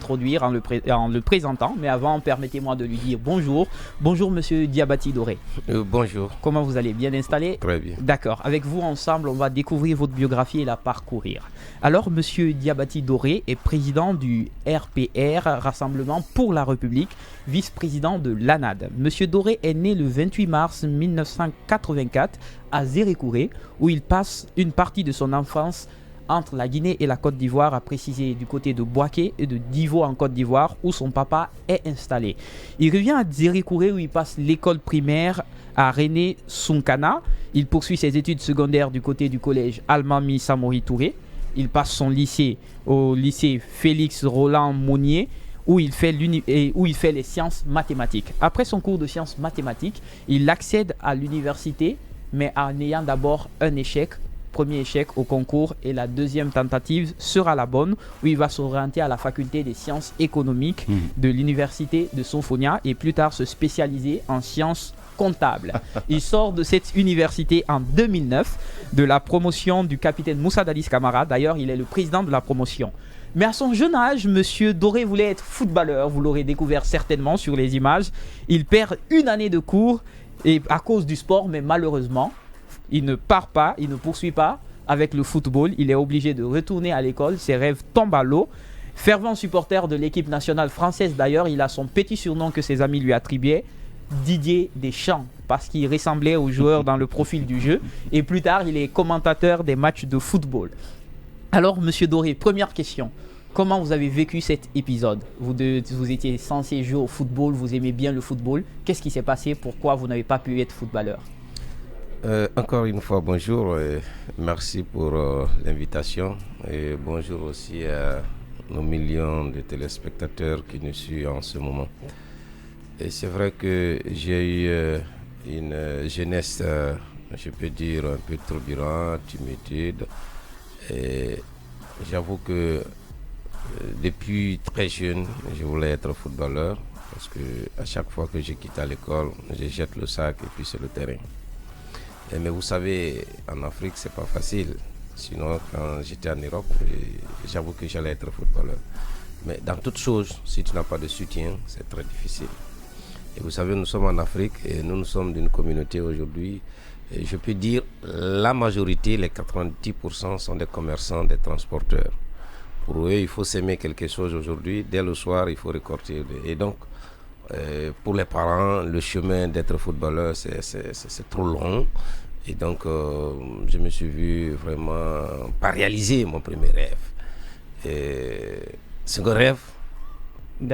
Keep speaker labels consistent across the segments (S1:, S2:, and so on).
S1: l'introduire en le présentant. Mais avant, permettez-moi de lui dire bonjour. Bonjour, monsieur Diabaty Doré.
S2: Bonjour.
S1: Comment vous allez? Bien installé?
S2: Très bien.
S1: D'accord. Avec vous, ensemble, on va découvrir votre biographie et la parcourir. Alors, monsieur Diabaty Doré est président du RPR, Rassemblement pour la République, vice-président de l'ANAD. Monsieur Doré est né le 28 mars 1984 à Zérékouré, où il passe une partie de son enfance entre la Guinée et la Côte d'Ivoire, à préciser du côté de Bouaké et de Divo en Côte d'Ivoire, où son papa est installé. Il revient à Zérékouré, où il passe l'école primaire à René Sounkana. Il poursuit ses études secondaires du côté du collège Almami Samori Touré. Il passe son lycée au lycée Félix Roland Monnier, où il fait les sciences mathématiques. Après son cours de sciences mathématiques, il accède à l'université, mais en ayant d'abord un échec. Premier échec au concours, et la deuxième tentative sera la bonne, où il va s'orienter à la faculté des sciences économiques de l'université de Sonfonia et plus tard se spécialiser en sciences comptables. Il sort de cette université en 2009 de la promotion du capitaine Moussa Dadis Camara. D'ailleurs, il est le président de la promotion. Mais à son jeune âge, monsieur Doré voulait être footballeur. Vous l'aurez découvert certainement sur les images. Il perd une année de cours et à cause du sport, mais malheureusement, il ne part pas, il ne poursuit pas avec le football. Il est obligé de retourner à l'école. Ses rêves tombent à l'eau. Fervent supporter de l'équipe nationale française d'ailleurs, il a son petit surnom que ses amis lui attribuaient, Didier Deschamps, parce qu'il ressemblait aux joueurs dans le profil du jeu. Et plus tard, il est commentateur des matchs de football. Alors, monsieur Doré, première question. Comment vous avez vécu cet épisode? Vous étiez censé jouer au football, vous aimez bien le football. Qu'est-ce qui s'est passé? Pourquoi vous n'avez pas pu être footballeur?
S2: Encore une fois, bonjour et merci pour l'invitation. Et bonjour aussi à nos millions de téléspectateurs qui nous suivent en ce moment. Et c'est vrai que j'ai eu une jeunesse, je peux dire, un peu turbulente, timide. Et j'avoue que depuis très jeune, je voulais être footballeur parce que à chaque fois que je quitte à l'école, je jette le sac et puis c'est le terrain. Mais vous savez, en Afrique, c'est pas facile. Sinon, quand j'étais en Europe, j'avoue que j'allais être footballeur. Mais dans toute chose, si tu n'as pas de soutien, c'est très difficile. Et vous savez, nous sommes en Afrique et nous sommes d'une communauté aujourd'hui. Et je peux dire, la majorité, les 90% sont des commerçants, des transporteurs. Pour eux, il faut s'aimer quelque chose aujourd'hui. Dès le soir, il faut récolter. Et donc, pour les parents, le chemin d'être footballeur, c'est trop long. Et donc, je me suis vu vraiment pas réaliser mon premier rêve. Et second rêve,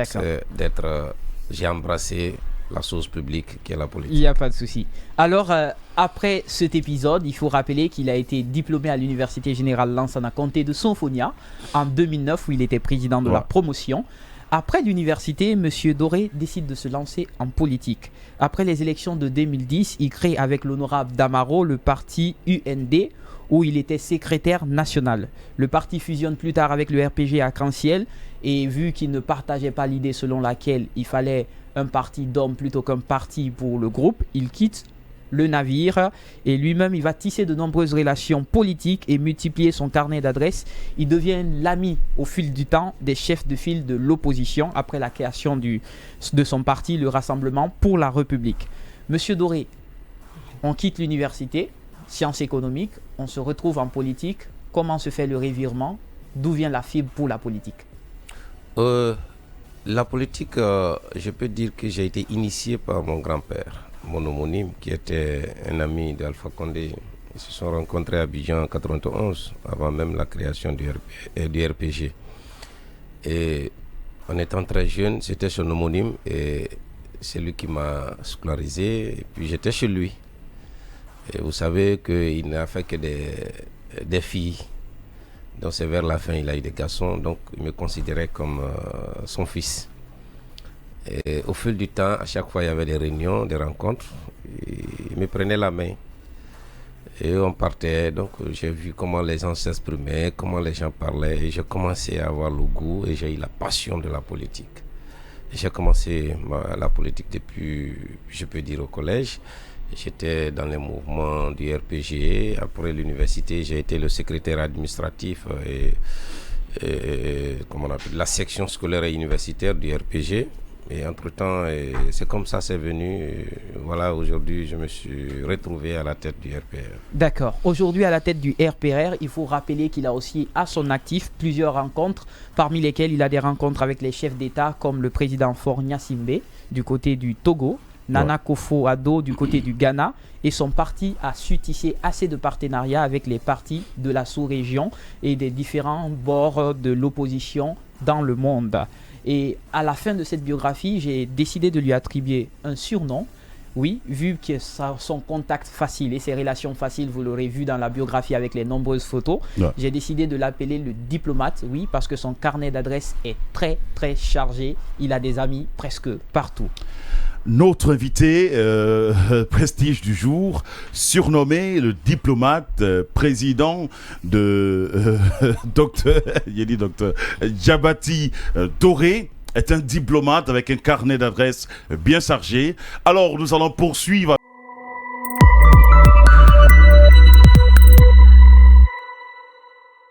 S2: c'est d'être... j'ai embrassé la chose publique qui est la politique.
S1: Il n'y a pas de souci. Alors, après cet épisode, il faut rappeler qu'il a été diplômé à l'Université Générale Lansana Conté de Sonfonia en 2009, où il était président de la promotion. Après l'université, M. Doré décide de se lancer en politique. Après les élections de 2010, il crée avec l'honorable Damaro le parti UND, où il était secrétaire national. Le parti fusionne plus tard avec le RPG à Cranciel, et vu qu'il ne partageait pas l'idée selon laquelle il fallait un parti d'hommes plutôt qu'un parti pour le groupe, il quitte le navire et lui-même il va tisser de nombreuses relations politiques et multiplier son carnet d'adresses. Il devient l'ami au fil du temps des chefs de file de l'opposition après la création de son parti, le Rassemblement pour la République. Monsieur Doré, on quitte l'université, sciences économiques, on se retrouve en politique. Comment se fait le revirement? D'où vient la fibre pour la politique?
S2: La politique, je peux dire que j'ai été initié par mon grand-père, mon homonyme, qui était un ami d'Alpha Condé. Ils se sont rencontrés à Abidjan en 91, avant même la création du RPG. Et en étant très jeune, c'était son homonyme et c'est lui qui m'a scolarisé. Et puis j'étais chez lui. Et vous savez qu'il n'a fait que des filles. Donc c'est vers la fin, il a eu des garçons, donc il me considérait comme son fils. Et au fil du temps, à chaque fois il y avait des réunions, des rencontres, il me prenait la main. Et on partait, donc j'ai vu comment les gens s'exprimaient, comment les gens parlaient, et j'ai commencé à avoir le goût et j'ai eu la passion de la politique. Et j'ai commencé la politique depuis, je peux dire, au collège. J'étais dans les mouvements du RPG. Après l'université, j'ai été le secrétaire administratif et comment on appelle, la section scolaire et universitaire du RPG. Et entre-temps, c'est comme ça c'est venu. Voilà, aujourd'hui, je me suis retrouvé à la tête du RPR.
S1: D'accord. Aujourd'hui, à la tête du RPR, il faut rappeler qu'il a aussi à son actif plusieurs rencontres, parmi lesquelles il a des rencontres avec les chefs d'État comme le président Faure Gnassingbé du côté du Togo, Nana Akufo-Addo du côté du Ghana, et son parti a su tisser assez de partenariats avec les partis de la sous-région et des différents bords de l'opposition dans le monde. Et à la fin de cette biographie, j'ai décidé de lui attribuer un surnom. Oui, vu que son contact facile et ses relations faciles, vous l'aurez vu dans la biographie avec les nombreuses photos, j'ai décidé de l'appeler le diplomate, oui, parce que son carnet d'adresses est très très chargé. Il a des amis presque partout.
S3: Notre invité, prestige du jour, surnommé le diplomate, président de docteur Diabaty Doré, est un diplomate avec un carnet d'adresses bien chargé. Alors, nous allons poursuivre.